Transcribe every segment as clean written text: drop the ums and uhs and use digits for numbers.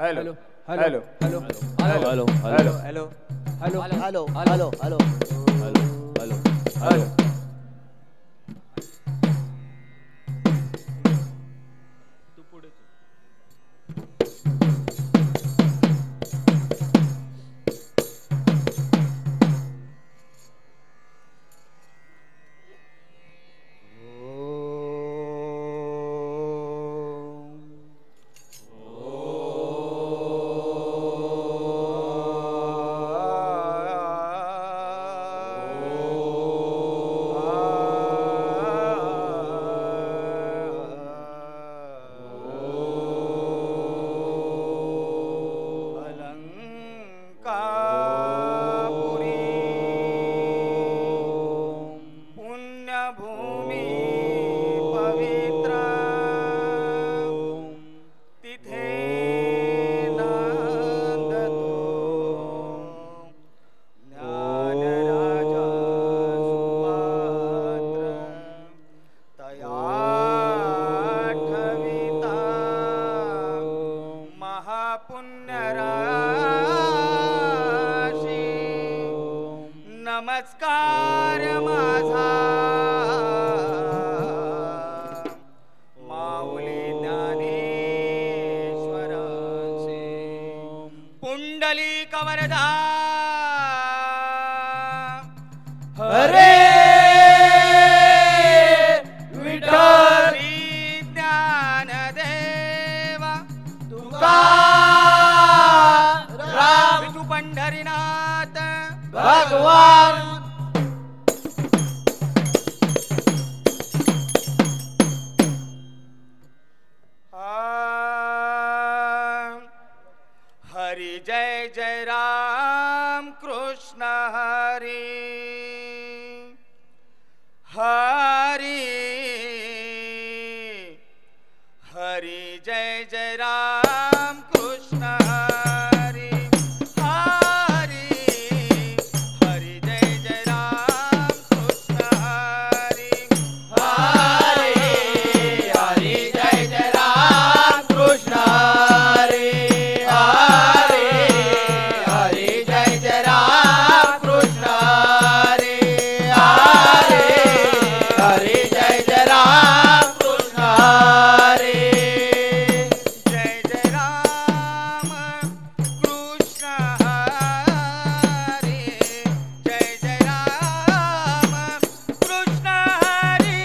Hello hello hello hello hello hello hello hello hello hello hello hello hello hello hello तू पुढे चल. पुण्यभूमी पवित्र तिथे नांदतो ज्ञानराजा सुपात्र तया ठविता महापुण्यराशी नमस्कार माझा माऊली ज्ञानेश्वरांचे पुंडली कवरदा हरे विठ्ठल श्री ज्ञानदेव तुकाराम विठू पंढरीनाथ भगवान हरि जय जय राम कृष्ण हरि हरि हरि जय जय राम कृष्ण हरि हरि हरि जय जय राम कृष्ण हरि हरे हरे जय जय राम कृष्ण हरे हरे हरे जय जय राम कृष्ण हरे हरे हरे जय जय राम कृष्ण हरे जय जय राम कृष्ण हरि जय जय राम कृष्ण हरि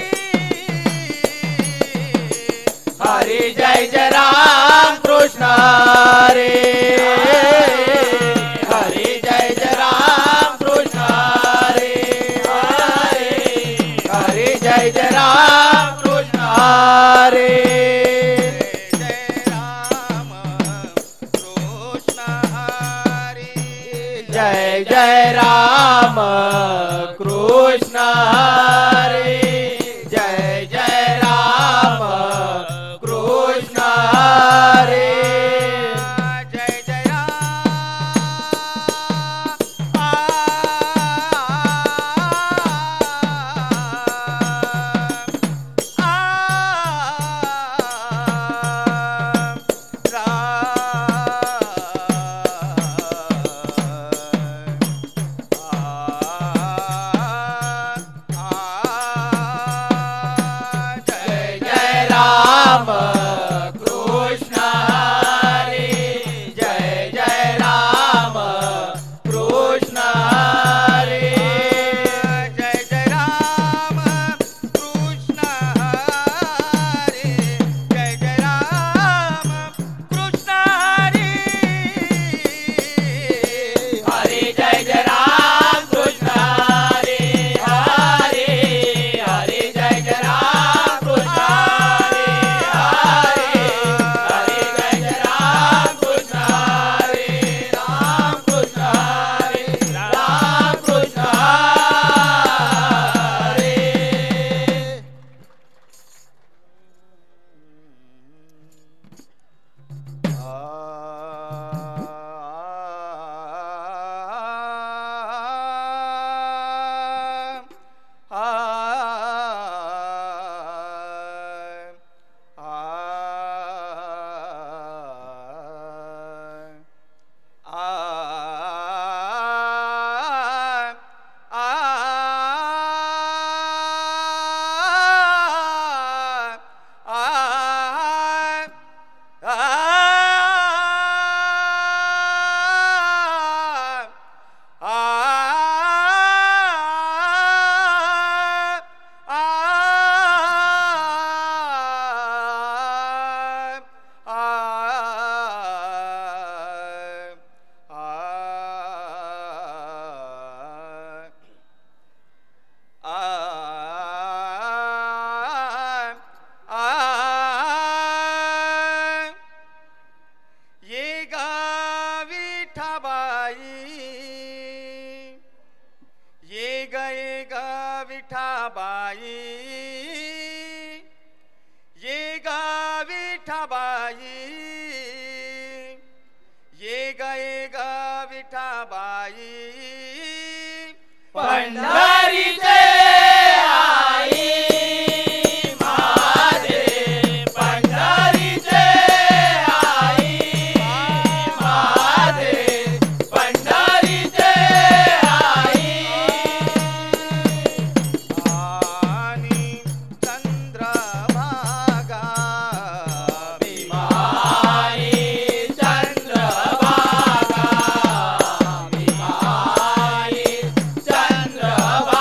हरे जय जय राम कृष्ण हरे हरे जय जय राम कृष्ण हरे हरे हरे जय जय राम कृष्ण हरे जय राम कृष्ण हरि जय जय राम कृष्ण हरे जय जय राम कृष्ण हरे जय जय राम ये गा विठाबाई ये गा विठाबाई ये गा विठाबाई ये गा विठाबाई पंढरीचे आई माझे पंढरीचे आई माझे पंढरीचे आई आणि चंद्रभागा भीमाई चंद्रभागा भीमाई चंद्रभागा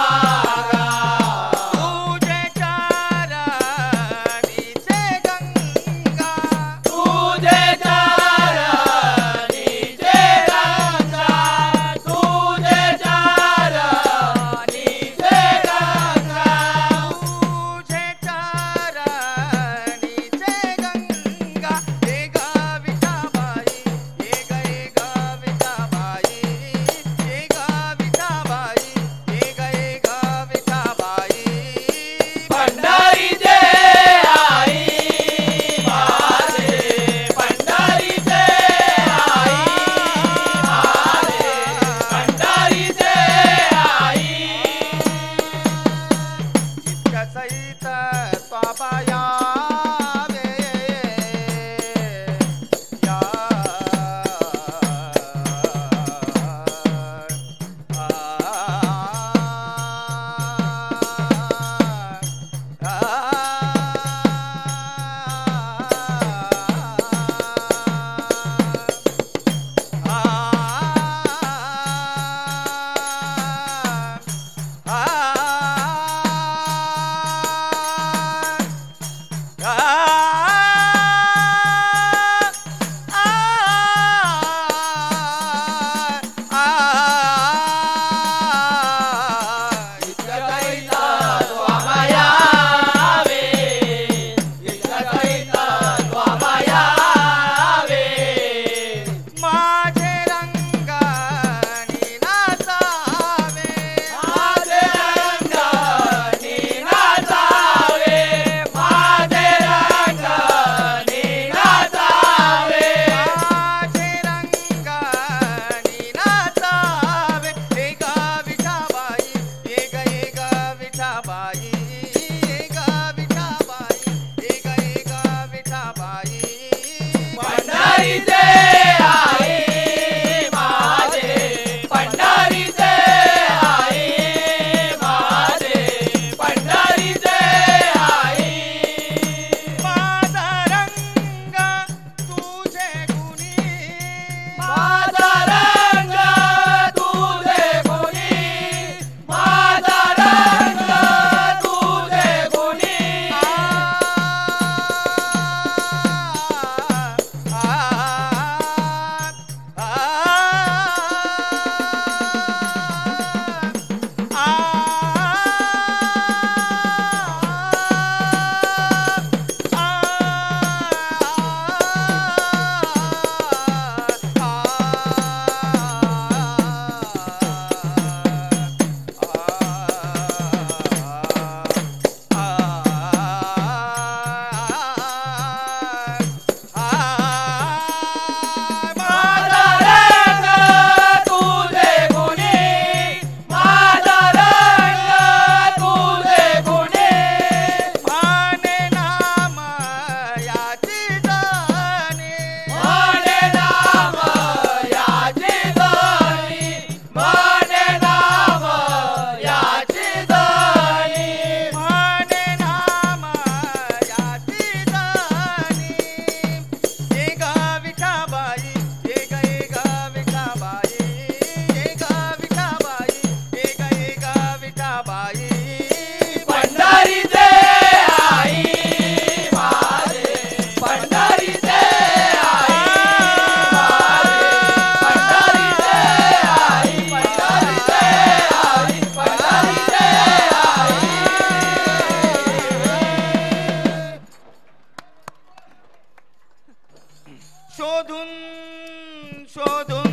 शोधून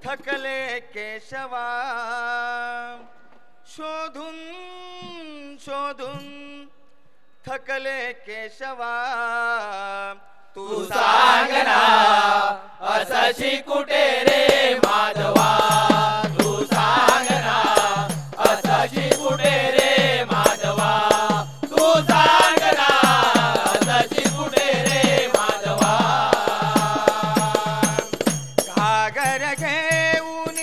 थकले केशवा शोधून शोधून थकले केशवा तू सांग ना असाची कुठे रे माधवा तू सांग ना असाची कुठे रे माधवा तू सांग ना असाची कुठे रे माधवा घागर घेऊन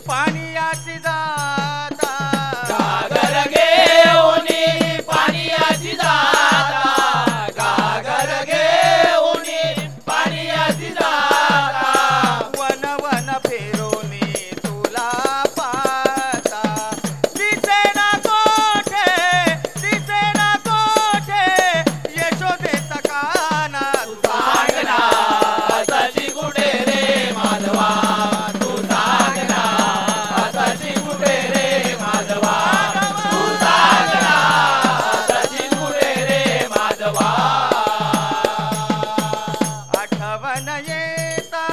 पाण्याची जाता घागर घेऊन पाण्याची जाता घागर घेऊन पाण्याची जाता वन वन फिरून तुला पाहता दिसेना कोठे यशोदेचा काना सांग ना असाची कुठे रे माधवा तू सांग ना असाची कुठे रे माधवा तू सांग ना असाची कुठे रे माधवा आठवण येता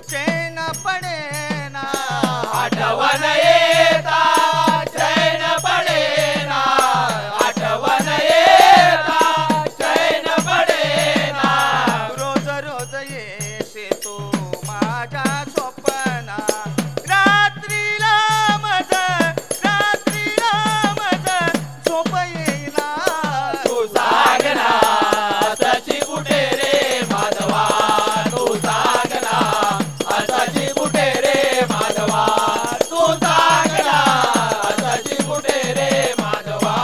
चैन पडेना आठवण येता चैन पडेना आठवण येता चैन पडेना रोज रोज येसे तू माझ्या स्वप्ना रात्रीला मज झोप येईना तू सांग ना असाची कुठे रे माधवा तू सांग ना असाची कुठे रे माधवा तू सांग ना असाची कुठे रे माधवा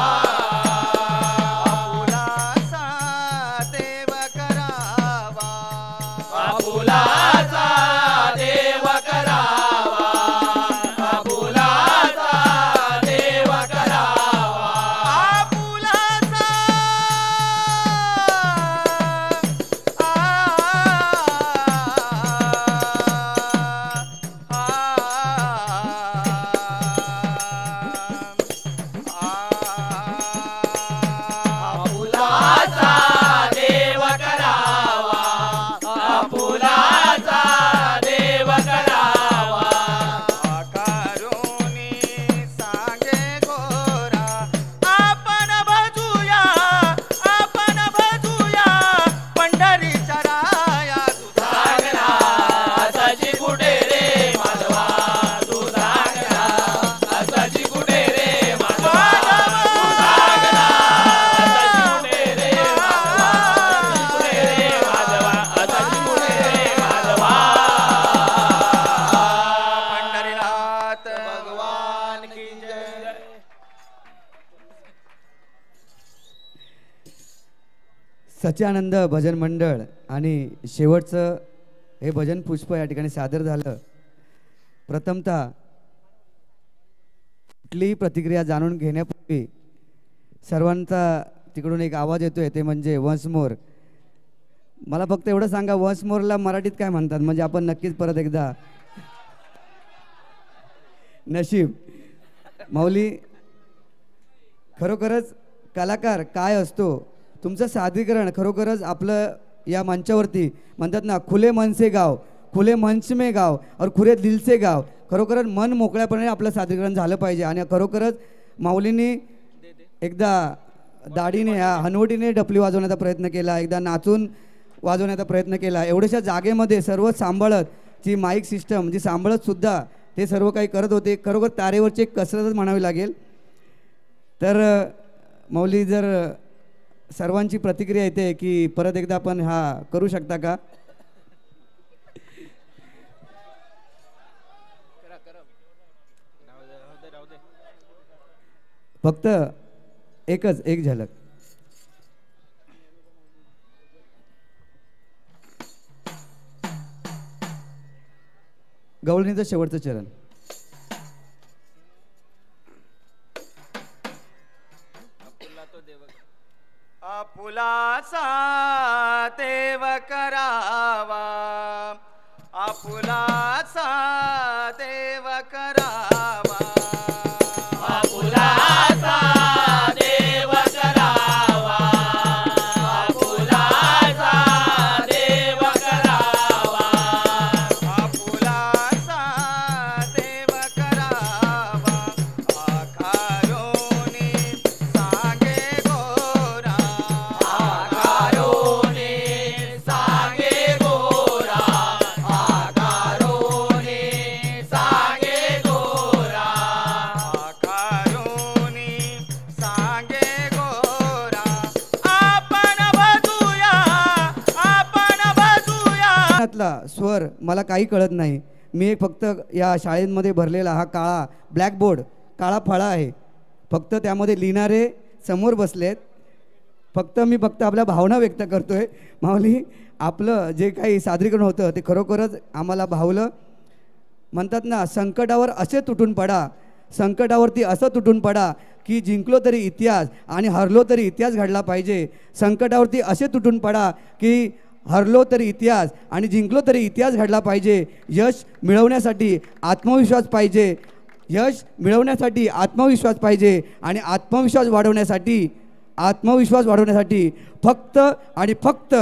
आपुलासा देव करावा आपुलाचा देव करावा आपुलाचा देव करावा आपुलासा आपुलाचा देव करावा आपुलाचा देव करावा आकारोनी सांगे गोरा आपण भजूया पंढरीच्या राया सांग ना असाची कुठे रे माधवा तू सांग ना असाची कुठे रे माधवा तू सांग ना असाची कुठे रे माधवा असाची कुठे रे माधवा पंढरीनाथ भगवान की जय सच्चानंद भजन मंडळ आणि शेवटचं हे भजन पुष्प या ठिकाणी सादर झालं. प्रथमतः कुठलीही प्रतिक्रिया जाणून घेण्यापूर्वी सर्वांचा तिकडून एक आवाज येतोय ते म्हणजे वन्स मोर. मला फक्त एवढं सांगा वन्स मोरला मराठीत काय म्हणतात म्हणजे आपण नक्कीच परत एकदा नशीब. माऊली खरोखरच कलाकार काय असतो तुमचं सादरीकरण खरोखरच आपलं या मंचावरती म्हणतात ना खुले मन से गाव खुले मंच में गाव और खुले दिल से गाव. खरोखरच मन मोकळ्यापणे आपलं सादरीकरण झालं पाहिजे आणि खरोखरच माऊलींनी एकदा दाढीने हनवटीने डफली वाजवण्याचा प्रयत्न केला एकदा नाचून वाजवण्याचा प्रयत्न केला. एवढ्याशा जागेमध्ये सर्व सांभाळत जी माईक सिस्टम जी सांभाळत सुद्धा ते सर्व काही करत होते. खरोखर तारेवरची एक कसरतच म्हणावी लागेल. तर माऊली जर सर्वांची प्रतिक्रिया येते की परत एकदा आपण हा करू शकता का. फक्त एक झलक. गवळणीचं शेवटचं चरण. आपुलासा देव करावा आपुलासा देव करावा आपुलाचा देव करावा आपुलाचा देव करावा गाण्यातला स्वर मला काही कळत नाही. मी एक फक्त या शाळेमध्ये भरलेला हा काळा ब्लॅकबोर्ड, काळा फळा आहे. फक्त त्यामध्ये लिहिणारे समोर बसलेत. फक्त आपल्या भावना व्यक्त करतोय. माऊली, आपलं जे काही सादरीकरण होतं ते खरोखरच आम्हाला भावलं. म्हणतात ना, संकटावर असे तुटून पडा, संकटावरती असं तुटून पडा की जिंकलो तरी इतिहास आणि हरलो तरी इतिहास घडला पाहिजे. संकटावरती असे तुटून पडा की हरलो तरी इतिहास आणि जिंकलो तरी इतिहास घडला पाहिजे. यश मिळवण्यासाठी आत्मविश्वास पाहिजे, यश मिळवण्यासाठी आत्मविश्वास पाहिजे आणि आत्मविश्वास वाढवण्यासाठी फक्त आणि फक्त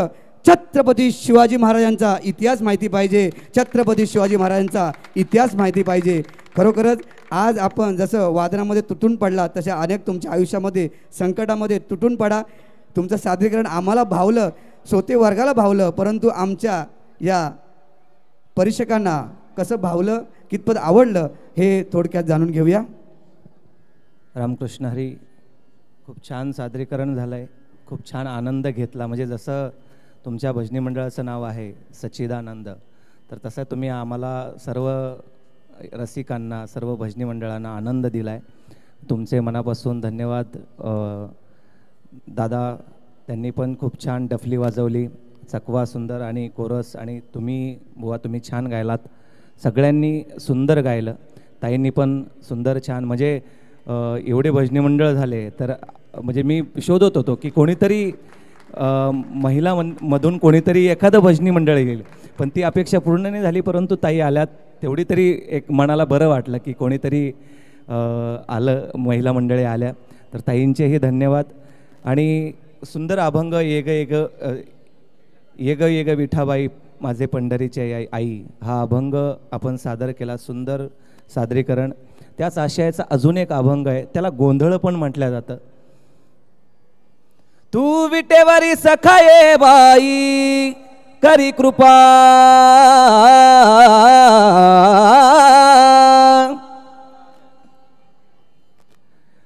छत्रपती शिवाजी महाराजांचा इतिहास माहिती पाहिजे. छत्रपती शिवाजी महाराजांचा इतिहास माहिती पाहिजे. खरोखरच आज आपण जसं वादनामध्ये तुटून पडला तशा अनेक तुमच्या आयुष्यामध्ये संकटामध्ये तुटून पडा. तुमचं सादरीकरण आम्हाला भावलं, श्रोते वर्गाला भावलं, परंतु आमच्या या परीक्षकांना कसं भावलं, कितपत आवडलं हे थोडक्यात जाणून घेऊया. रामकृष्ण हरी. खूप छान सादरीकरण झालं आहे, खूप छान आनंद घेतला. म्हणजे जसं तुमच्या भजनी मंडळाचं नाव आहे सच्चिदानंद, तर तसं तुम्ही आम्हाला सर्व रसिकांना, सर्व भजनी मंडळांना आनंद दिला आहे. तुमचे मनापासून धन्यवाद. दादा त्यांनी पण खूप छान डफली वाजवली, चकवा सुंदर आणि कोरस, आणि तुम्ही छान गायलात. सगळ्यांनी सुंदर गायलं. ताईंनी पण सुंदर छान. म्हणजे एवढे भजनी मंडळ झाले तर म्हणजे मी शोधत होतो की कोणीतरी महिला मधून कोणीतरी एखादं भजनी मंडळ येईल, पण ती अपेक्षा पूर्ण नाही झाली. परंतु ताई आल्यात, तेवढी तरी एक मनाला बरं वाटलं की कोणीतरी आलं, महिला मंडळी आल्या. तर ताईंचेही धन्यवाद. आणि सुंदर अभंग येग येग येग येग विठाबाई माझे पंढरीचे आई, हा अभंग आपण सादर केला. सुंदर सादरीकरण. त्याच आशयाचा अजून एक अभंग आहे, त्याला गोंधळ पण म्हटलं जातं. तू विटेवरी सखाये बाई करी कृपा,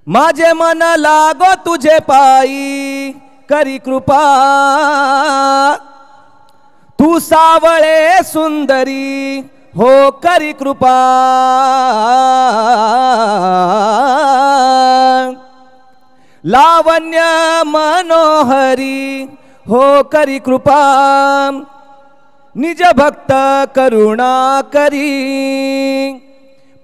माझे मन लागो तुझे पायी करी कृपा, तू सावळे सुंदरी हो करी कृपा, लावण्य मनोहरी हो करी कृपा, निज भक्त करुणा करी,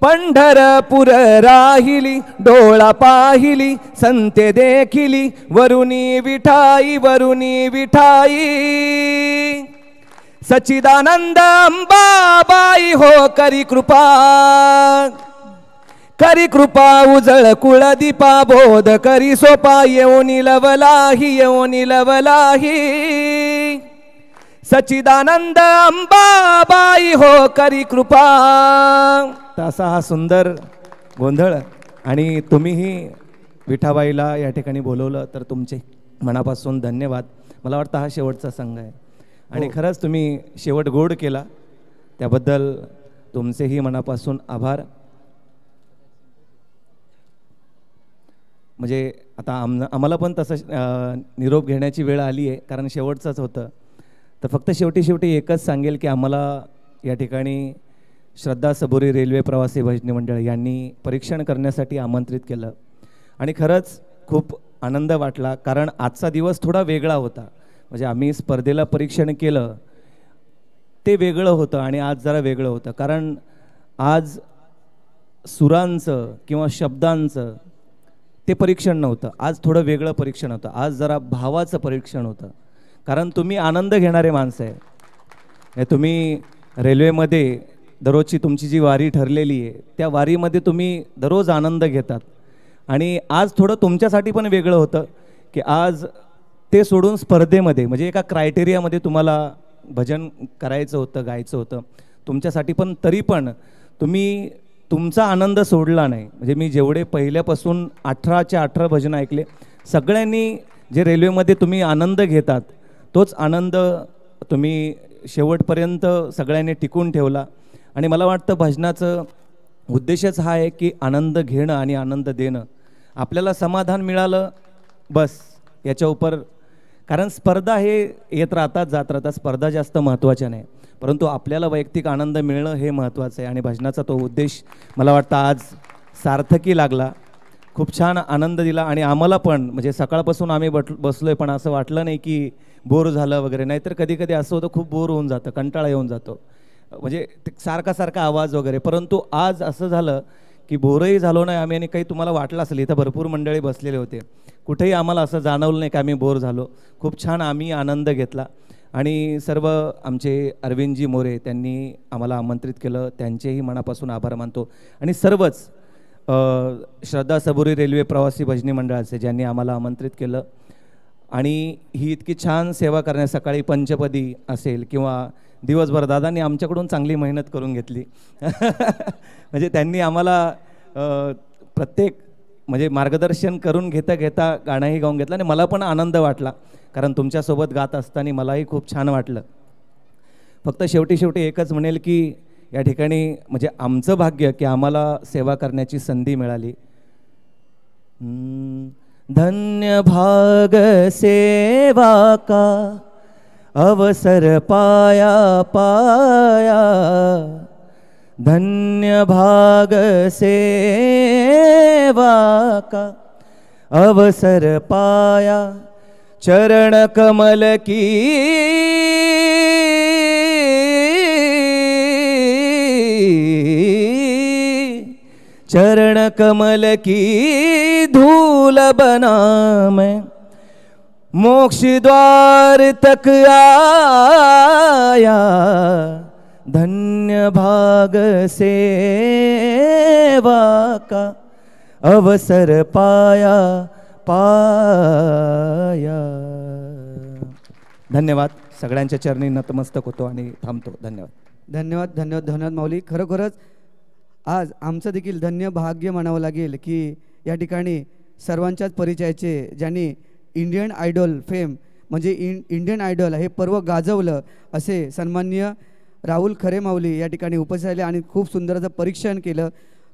पंढरपूर राहिली डोळा पाहिली, संते देखिली वरुणी विठाई वरुणी विठाई, सच्चिदानंद अंबाबाई हो करी कृपा, करी कृपा उजळ कुळदीपा, बोध करी सोपा येऊनी लवलाही येऊनी लवलाही, सच्चिदानंद अंबाबाई हो करी कृपा. असा हा सुंदर गोंधळ. आणि तुम्हीही विठाबाईला या ठिकाणी बोलवलं तर तुमचे मनापासून धन्यवाद. मला वाटतं हा शेवटचा संघ आहे आणि खरंच तुम्ही शेवट गोड केला, त्याबद्दल तुमचेही मनापासून आभार. म्हणजे आता आम्हाला पण तसं निरोप घेण्याची वेळ आली आहे, कारण शेवटचंच होतं. तर फक्त शेवटी एकच सांगेल की आम्हाला या ठिकाणी श्रद्धा सबुरी रेल्वे प्रवासी भजनी मंडळ यांनी परीक्षण करण्यासाठी आमंत्रित केलं आणि खरंच खूप आनंद वाटला, कारण आजचा दिवस थोडा वेगळा होता. म्हणजे आम्ही स्पर्धेला परीक्षण केलं ते वेगळं होतं आणि आज जरा वेगळं होतं, कारण आज सुरांचं किंवा शब्दांचं ते परीक्षण नव्हतं. आज थोडं वेगळं परीक्षण होतं. आज जरा भावाचं परीक्षण होतं, कारण तुम्ही आनंद घेणारे माणसं आहे. तुम्ही रेल्वेमध्ये दररोजची तुमची जी वारी ठरलेली आहे त्या वारीमध्ये तुम्ही दररोज आनंद घेतात. आणि आज थोडं तुमच्यासाठी पण वेगळं होतं की आज ते सोडून स्पर्धेमध्ये म्हणजे एका क्रायटेरियामध्ये तुम्हाला भजन करायचं होतं, गायचं होतं तुमच्यासाठी, पण तरी पण तुम्ही तुमचा आनंद सोडला नाही. म्हणजे मी जेवढे पहिल्यापासून 18च्या 18 भजन ऐकले, सगळ्यांनी जे रेल्वेमध्ये तुम्ही आनंद घेतात तोच आनंद तुम्ही शेवटपर्यंत सगळ्यांनी टिकून ठेवला. आणि मला वाटतं भजनाचं उद्देशच हा आहे की आनंद घेणं आणि आनंद देणं. आपल्याला समाधान मिळालं बस, याच्या उपर कारण स्पर्धा हे येत राहतात जात राहतात, स्पर्धा जास्त महत्त्वाच्या नाही, परंतु आपल्याला वैयक्तिक आनंद मिळणं हे महत्त्वाचं आहे. आणि भजनाचा तो उद्देश मला वाटतं आज सार्थकी लागला. खूप छान आनंद दिला आणि आम्हाला पण म्हणजे सकाळपासून आम्ही बसलोय पण असं वाटलं नाही की बोर झालं वगैरे. नाहीतर कधी कधी असं होतं खूप बोर होऊन जातं, कंटाळा येऊन जातो, म्हणजे सारखा सारखा आवाज वगैरे. परंतु आज असं झालं की बोरही झालो नाही आम्ही. आणि काही तुम्हाला वाटलं असेल इथं भरपूर मंडळी बसलेले होते, कुठेही आम्हाला असं जाणवलं नाही की आम्ही बोर झालो. खूप छान आम्ही आनंद घेतला. आणि सर्व आमचे अरविंदजी मोरे त्यांनी आम्हाला आमंत्रित केलं, त्यांचेही मनापासून आभार मानतो. आणि सर्वच श्रद्धा सबुरी रेल्वे प्रवासी भजनी मंडळाचे ज्यांनी आम्हाला आमंत्रित केलं. आणि ही इतकी छान सेवा करण्या, सकाळी पंचपदी असेल किंवा दिवसभर दादांनी आमच्याकडून चांगली मेहनत करून घेतली. म्हणजे त्यांनी आम्हाला प्रत्येक म्हणजे मार्गदर्शन करून घेता घेता गाणंही गाऊन घेतलं. आणि मला पण आनंद वाटला, कारण तुमच्यासोबत गात असताना मलाही खूप छान वाटलं. फक्त शेवटी एकच म्हणेल की या ठिकाणी म्हणजे आमचं भाग्य की आम्हाला सेवा करण्याची संधी मिळाली. धन्य भाग सेवा का अवसर पाया पाया, धन्य भाग सेवा का अवसर पाया, चरण कमल की चरण कमल की धूल बना मैं, मोक्ष द्वार तक आया, धन्य भाग सेवा का अवसर पाया पाया. धन्यवाद. सगळ्यांच्या चरणी नतमस्तक होतो आणि थांबतो. धन्यवाद. धन्यवाद धन्यवाद धन्यवाद माऊली. खरोखरच आज आमचं देखील धन्य भाग्य म्हणावं लागेल की या ठिकाणी सर्वांच्याच परिचयाचे ज्यांनी इंडियन आयडॉल फेम म्हणजे इंडियन आयडॉल हे पर्व गाजवलं असे सन्माननीय राहुल खरे माऊली या ठिकाणी उपस्थित राहिले आणि खूप सुंदर असं परीक्षण केलं.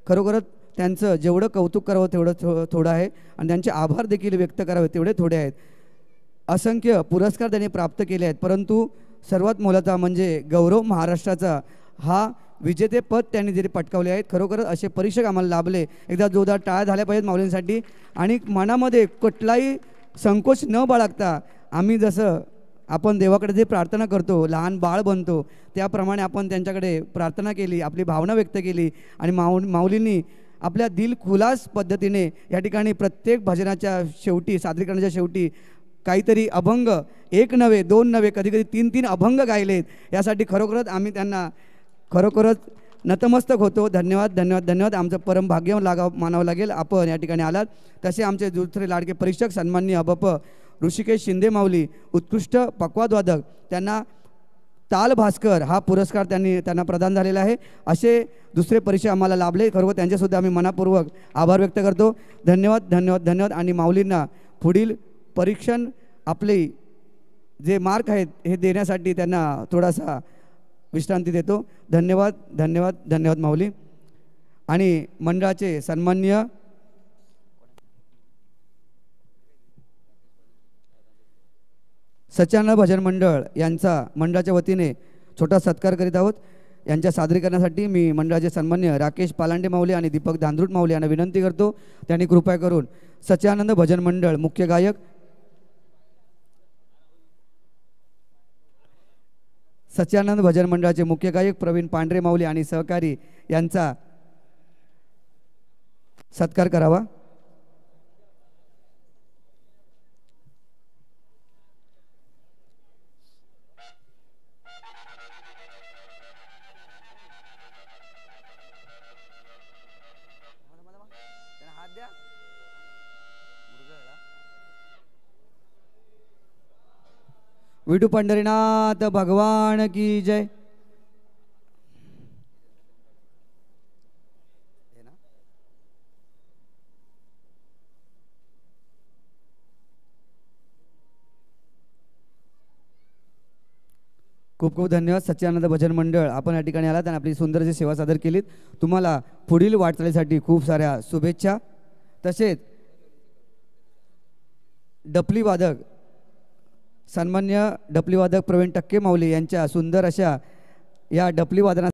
खरोखरच त्यांचं जेवढं कौतुक करावं तेवढं थोडं आहे आणि त्यांचे आभार देखील व्यक्त करावे तेवढे थोडे आहेत. असंख्य पुरस्कार त्यांनी प्राप्त केले आहेत, परंतु सर्वात मोलाचा म्हणजे गौरव महाराष्ट्राचा हा विजेतेपद त्यांनी जरी पटकावले आहेत. खरोखरच असे परीक्षक आम्हाला लाभले. एकदा जोरदार टाळ्या झाल्या पाहिजेत माऊलींसाठी. आणि मनामध्ये कुठलाही संकोच न बाळगता आम्ही जसं आपण देवाकडे जे प्रार्थना करतो, लहान बाळ बनतो, त्याप्रमाणे आपण त्यांच्याकडे प्रार्थना केली, आपली भावना व्यक्त केली आणि माऊलींनी आपल्या दिलखुलास पद्धतीने या ठिकाणी प्रत्येक भजनाच्या शेवटी, सादरीकरणाच्या शेवटी काहीतरी अभंग, एक नव्हे दोन नव्हे कधी कधी तीन तीन अभंग गायलेत. यासाठी खरोखरच आम्ही त्यांना खरोखरच नतमस्तक होतो. धन्यवाद धन्यवाद धन्यवाद. आमचं परम भाग्य मानावं लागेल आपण या ठिकाणी आलात. तसे आमचे दुसरे लाडके परीक्षक सन्माननीय अबप ऋषिकेश शिंदे माऊली उत्कृष्ट पक्वादवादक, त्यांना ताल भास्कर हा पुरस्कार त्यांना प्रदान झालेला आहे. असे दुसरे परीक्षक आम्हाला लाभले. खरोखर त्यांच्यासुद्धा आम्ही मनापूर्वक आभार व्यक्त करतो. धन्यवाद धन्यवाद धन्यवाद. आणि माऊलींना पुढील परीक्षण आपले जे मार्क आहेत हे देण्यासाठी त्यांना थोडासा विश्रांती देतो. धन्यवाद धन्यवाद धन्यवाद माऊली. आणि मंडळाचे सन्माननीय सच्चानंद भजन मंडळ यांचा मंडळाच्या वतीने छोटा सत्कार करीत आहोत. यांच्या सादरीकरणासाठी मी मंडळाचे सन्माननीय राकेश पालांडे माऊली आणि दीपक धांद्रुट माऊली यांना विनंती करतो त्यांनी कृपया करून सच्चानंद भजन मंडळ मुख्य गायक सच्चानंद भजन मंडळाचे मुख्य गायक प्रवीण पांढरे माऊली आणि सहकारी यांचा सत्कार करावा. विठू पंढरीनाथ भगवान की जय. खूप खूप धन्यवाद. सच्चानंद भजन मंडळ आपण या ठिकाणी आलात आणि आपली सुंदर अशी सेवा सादर केलीत. तुम्हाला पुढील वाटचालीसाठी खूप साऱ्या शुभेच्छा. तसेच डफली वादक सन्मान्य डफली वादक प्रवीण टक्के माऊली यांच्या सुंदर अशा या डफली वादना